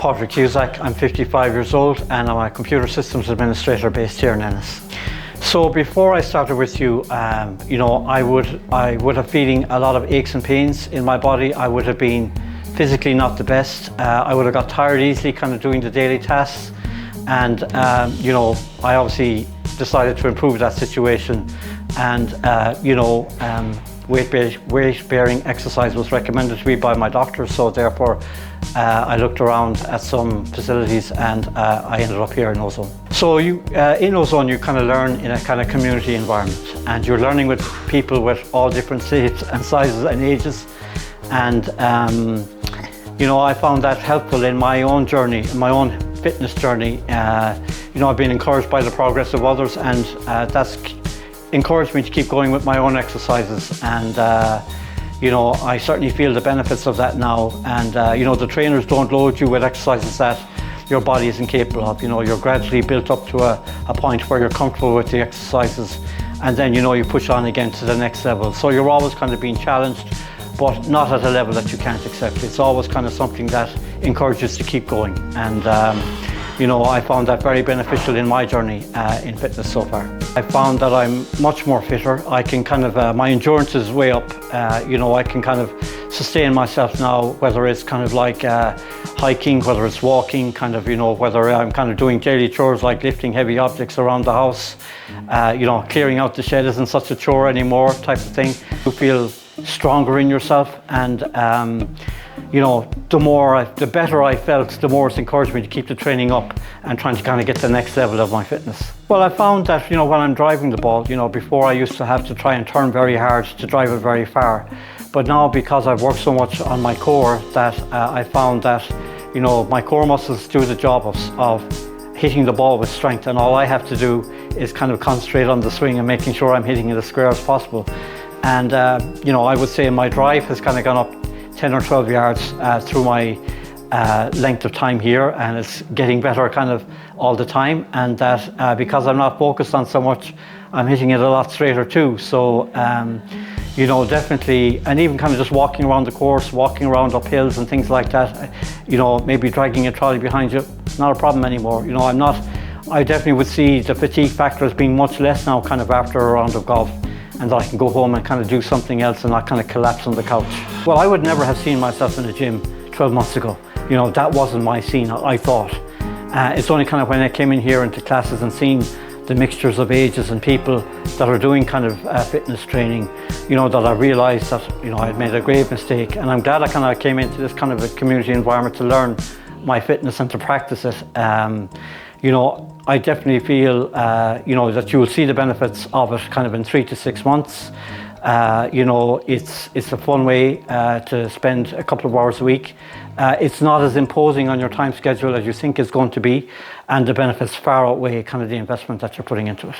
Padraig Cusack. I'm 55 years old and I'm a computer systems administrator based here in Ennis. So before I started with you, I would have feeling a lot of aches and pains in my body. I would have been physically not the best. I would have got tired easily kind of doing the daily tasks. And, I obviously decided to improve that situation. And, weight-bearing exercise was recommended to me by my doctor. So therefore, I looked around at some facilities and I ended up here in Ozone. So in Ozone, you kind of learn in a kind of community environment, and you're learning with people with all different shapes and sizes and ages. And, I found that helpful in my own journey, my own fitness journey. I've been encouraged by the progress of others, and that's encouraged me to keep going with my own exercises. And I certainly feel the benefits of that now. And the trainers don't load you with exercises that your body isn't capable of. You're gradually built up to a point where you're comfortable with the exercises, and then you push on again to the next level. So you're always kind of being challenged, but not at a level that you can't accept. It's always kind of something that encourages to keep going. And I found that very beneficial in my journey in fitness so far. I found that I'm much more fitter. I can kind of, my endurance is way up. I can kind of sustain myself now, whether it's kind of like hiking, whether it's walking, kind of, whether I'm kind of doing daily chores like lifting heavy objects around the house. Clearing out the shed isn't such a chore anymore, type of thing. You feel stronger in yourself, and the better I felt, the more it's encouraged me to keep the training up and trying to kind of get the next level of my fitness. Well, I found that when I'm driving the ball, before I used to have to try and turn very hard to drive it very far, but now because I've worked so much on my core, that I found that my core muscles do the job of hitting the ball with strength, and all I have to do is kind of concentrate on the swing and making sure I'm hitting it as square as possible. And I would say my drive has kind of gone up 10 or 12 yards through my length of time here, and it's getting better kind of all the time. And that because I'm not focused on so much, I'm hitting it a lot straighter too. So definitely, and even kind of just walking around the course, walking around up hills and things like that, maybe dragging a trolley behind you, not a problem anymore. I definitely would see the fatigue factor as being much less now kind of after a round of golf, and that I can go home and kind of do something else and not kind of collapse on the couch. Well, I would never have seen myself in a gym 12 months ago. That wasn't my scene, I thought. It's only kind of when I came in here into classes and seen the mixtures of ages and people that are doing kind of fitness training, that I realized that, I'd made a grave mistake. And I'm glad I kind of came into this kind of a community environment to learn my fitness and to practice it. I definitely feel, that you will see the benefits of it kind of in 3 to 6 months. It's a fun way to spend a couple of hours a week. It's not as imposing on your time schedule as you think it's going to be, and the benefits far outweigh kind of the investment that you're putting into it.